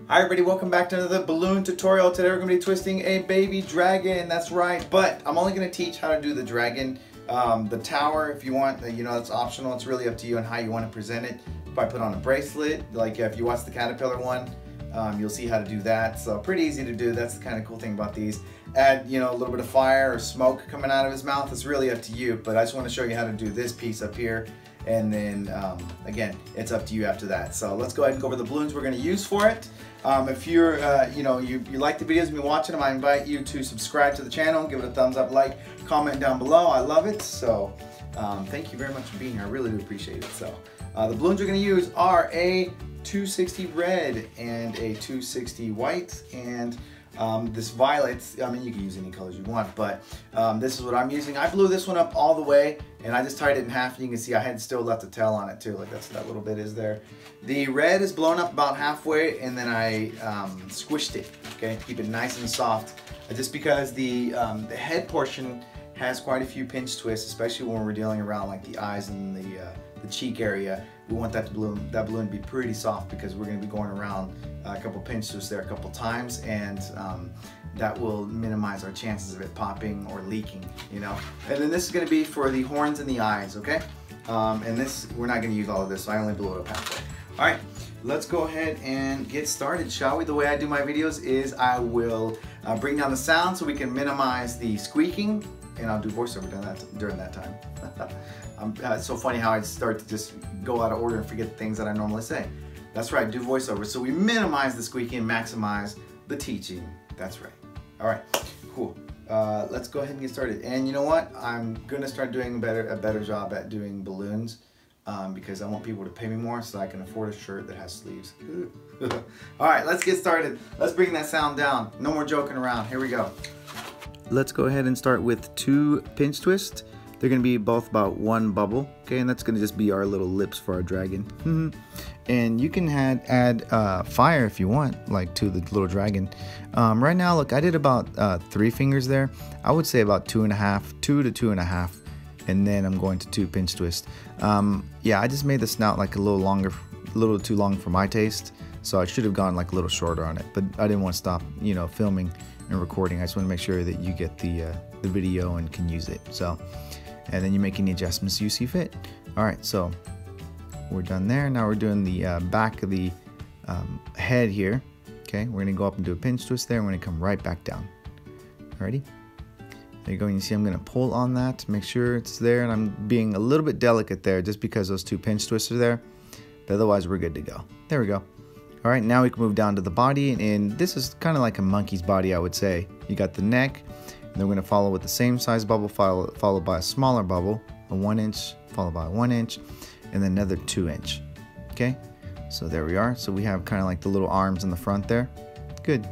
Hi everybody, welcome back to another balloon tutorial. Today we're going to be twisting a baby dragon, that's right, but I'm only going to teach how to do the dragon. The tower, if you want, it's optional. It's really up to you on how you want to present it. If I put on a bracelet, like if you watch the caterpillar one, you'll see how to do that. So pretty easy to do. That's the kind of cool thing about these. Add, a little bit of fire or smoke coming out of his mouth. It's really up to you, but I just want to show you how to do this piece up here. And then again, it's up to you after that. So let's go ahead and go over the balloons we're going to use for it. If you're, you like the videos and you're watching them, I invite you to subscribe to the channel, give it a thumbs up, like, comment down below. I love it. So thank you very much for being here. I really do appreciate it. So the balloons we're going to use are a 260 red and a 260 white, and this violet. I mean, you can use any colors you want, but this is what I'm using. I blew this one up all the way, and I just tied it in half. You can see I had still left a tail on it too, like that little bit is there. The red is blown up about halfway, and then I squished it, okay, to keep it nice and soft. Just because the head portion has quite a few pinch twists, especially when we're dealing around like the eyes and the cheek area. We want that balloon to be pretty soft because we're going to be going around a couple pinch twists there a couple times, and that will minimize our chances of it popping or leaking, And then this is going to be for the horns and the eyes, okay? And this, we're not going to use all of this, so I only blew it up halfway. All right, let's go ahead and get started, shall we? The way I do my videos is I will bring down the sound so we can minimize the squeaking, and I'll do voiceover during that time. It's so funny how I start to just go out of order and forget the things that I normally say. That's right, do voiceover. So we minimize the squeaking and maximize the teaching. That's right. All right, cool. Let's go ahead and get started. And you know what? I'm gonna start doing a better job at doing balloons because I want people to pay me more so I can afford a shirt that has sleeves. All right, let's get started. Let's bring that sound down. No more joking around. Here we go. Let's go ahead and start with 2 pinch twists. They're going to be both about 1 bubble, okay, and that's going to just be our little lips for our dragon. And you can add fire if you want, like to the little dragon. Right now, look, I did about 3 fingers there. I would say about 2 to 2.5, and then I'm going to 2 pinch twists. Yeah, I just made the snout like a little too long for my taste, so I should have gone like a little shorter on it, but I didn't want to stop, filming and recording. I just want to make sure that you get the video and can use it. So. And then you make any adjustments you see fit. All right, so we're done there. Now we're doing the back of the head here. Okay, we're gonna go up and do a pinch twist there. We're gonna come right back down. Alrighty, there you go. You see I'm gonna pull on that to make sure it's there, and I'm being a little bit delicate there just because those 2 pinch twists are there. But otherwise, we're good to go. There we go. All right, now we can move down to the body, and this is kind of like a monkey's body, I would say. You got the neck. And then we're going to follow with the same size bubble, followed by a smaller bubble, a 1 inch, followed by a 1 inch, and then another 2 inch. Okay, so there we are. So we have kind of like the little arms in the front there. Good.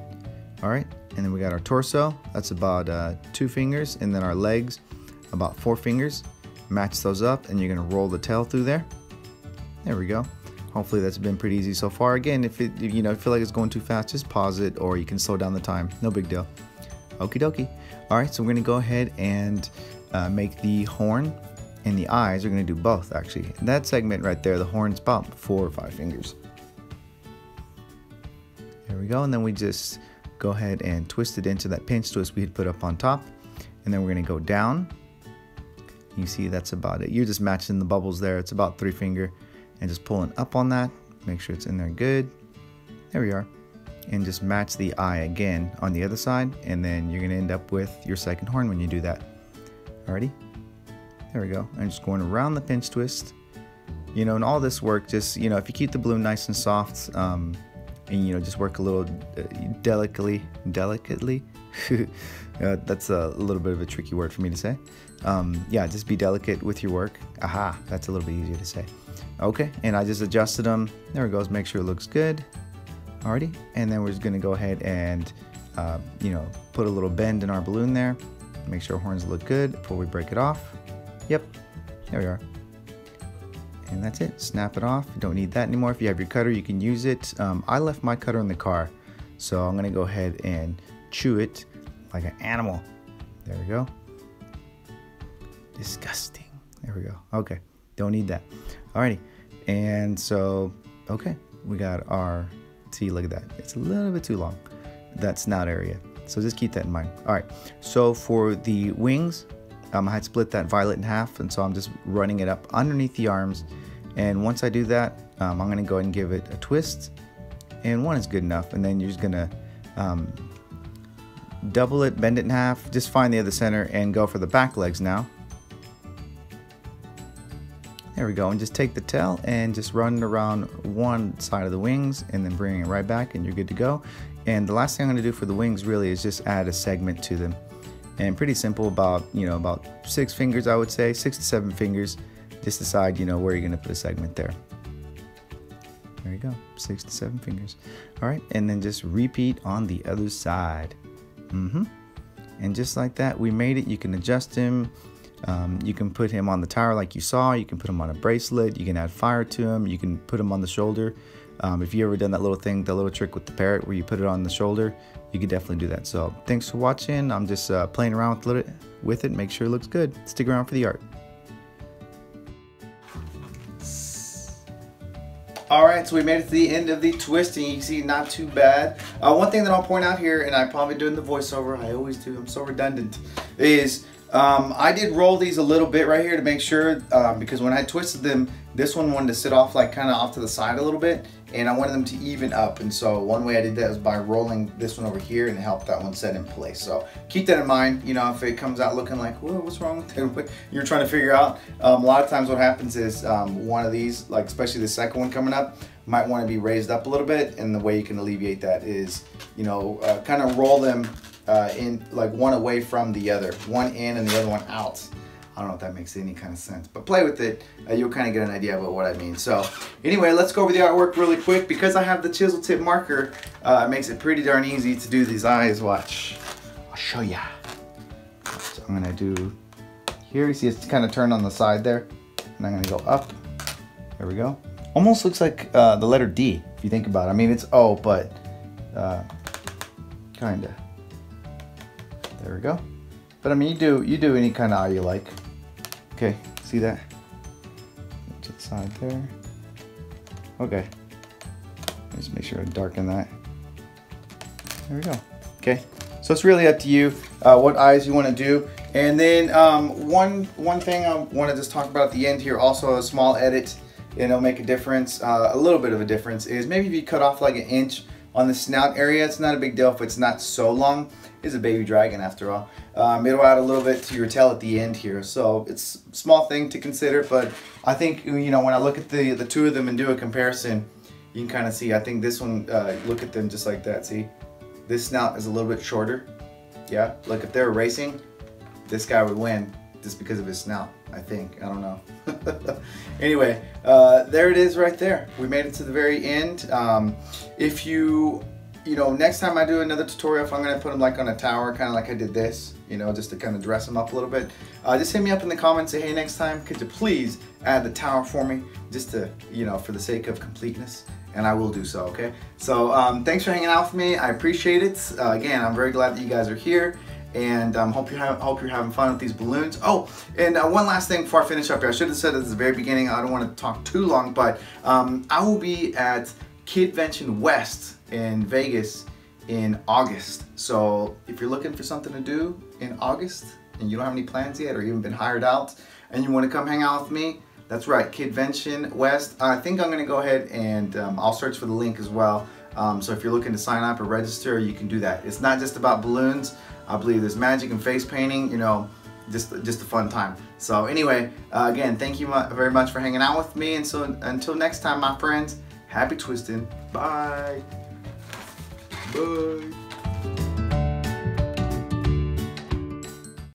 All right, and then we got our torso. That's about 2 fingers, and then our legs, about 4 fingers. Match those up, and you're going to roll the tail through there. There we go. Hopefully that's been pretty easy so far. Again, if you feel like it's going too fast, just pause it, or you can slow down the time. No big deal. Okie dokie. All right, so we're going to go ahead and make the horn and the eyes. We're going to do both, actually. In that segment right there, the horn's about 4 or 5 fingers. There we go, and then we just go ahead and twist it into that pinch twist we had put up on top. And then we're going to go down. You see that's about it. You're just matching the bubbles there. It's about 3 finger. And just pulling up on that. Make sure it's in there good. There we are. And just match the eye again on the other side, and then you're gonna end up with your second horn when you do that. Alrighty, there we go. I'm just going around the pinch twist, and all this work, just if you keep the balloon nice and soft, and just work a little delicately. That's a little bit of a tricky word for me to say. Yeah, just be delicate with your work. Aha, that's a little bit easier to say. Okay, and I just adjusted them. There it goes. Make sure it looks good. Alrighty, and then we're just gonna go ahead and put a little bend in our balloon there. Make sure our horns look good before we break it off. Yep, there we are. And that's it. Snap it off. You don't need that anymore. If you have your cutter, you can use it. I left my cutter in the car, so I'm gonna go ahead and chew it like an animal. There we go. Disgusting. There we go. Okay, don't need that. Alrighty, and so okay, we got our See, look at that. It's a little bit too long, that snout area. So just keep that in mind. All right, so for the wings, I had split that violet in half, and so I'm just running it up underneath the arms. And once I do that, I'm gonna go ahead and give it a twist, and one is good enough. And then you're just gonna double it, bend it in half, just find the other center and go for the back legs now. There we go, and just take the tail and just run it around one side of the wings and then bring it right back and you're good to go. And the last thing I'm gonna do for the wings really is just add a segment to them. And pretty simple, about, you know, about 6 fingers, I would say, 6 to 7 fingers. Just decide, you know, where you're gonna put a segment there. There you go, 6 to 7 fingers. All right, and then just repeat on the other side. And just like that, we made it. You can adjust him. You can put him on the tower like you saw. You can put him on a bracelet. You can add fire to him. You can put him on the shoulder. If you ever done that little thing, the little trick with the parrot where you put it on the shoulder, you could definitely do that. So thanks for watching. I'm just playing around with it. Make sure it looks good. Stick around for the art. Alright, so we made it to the end of the twisting. You can see, not too bad. One thing that I'll point out here, and I probably do in the voiceover, I always do, I'm so redundant, is I did roll these a little bit right here to make sure, because when I twisted them, this one wanted to sit off, like kind of off to the side a little bit, and I wanted them to even up. And so one way I did that was by rolling this one over here, and it helped that one set in place. So keep that in mind. You know, if it comes out looking like, whoa, what's wrong with it? You're trying to figure out. A lot of times what happens is one of these, like especially the second one coming up, might want to be raised up a little bit. And the way you can alleviate that is, you know, kind of roll them in, like one away from the other, one in and the other one out. I don't know if that makes any kind of sense, but play with it. You'll kind of get an idea about what I mean. So anyway, let's go over the artwork really quick. Because I have the chisel tip marker, it makes it pretty darn easy to do these eyes. Watch, I'll show ya. So I'm gonna do here, you see it's kind of turned on the side there, and I'm gonna go up. There we go. Almost looks like the letter D, if you think about it. I mean, it's O, but kinda. There we go. But I mean, you do any kind of eye you like. Okay, see that? To the side there. Okay. Just make sure I darken that. There we go. Okay. So it's really up to you what eyes you want to do. And then one thing I want to just talk about at the end here, also a small edit, and it'll make a difference, a little bit of a difference, is maybe if you cut off like 1 inch on the snout area. It's not a big deal if it's not so long. It's a baby dragon after all. It'll add a little bit to your tail at the end here. So it's a small thing to consider, but I think, you know, when I look at the two of them and do a comparison, you can kind of see, I think this one, look at them just like that, see? This snout is a little bit shorter. Yeah, look, if they're racing, this guy would win just because of his snout, I think. I don't know. Anyway, there it is right there. We made it to the very end. If you know, next time I do another tutorial, if I'm gonna put them like on a tower, kind of like I did this, you know, just to kind of dress them up a little bit, just hit me up in the comments, say, hey, next time, could you please add the tower for me, just to, you know, for the sake of completeness, and I will do so, okay? So thanks for hanging out with me. I appreciate it. Again, I'm very glad that you guys are here, and hope you're having fun with these balloons. Oh, and one last thing before I finish up here, I should have said at the very beginning, I don't want to talk too long, but I will be at Kidvention West in Vegas in August. So if you're looking for something to do in August and you don't have any plans yet or even been hired out and you want to come hang out with me, that's right, Kidvention West. I think I'm gonna go ahead and I'll search for the link as well. So if you're looking to sign up or register, you can do that. It's not just about balloons. I believe there's magic and face painting, you know, just a fun time. So anyway, again, thank you very much for hanging out with me. And so until next time, my friends, happy twisting. Bye. Bye.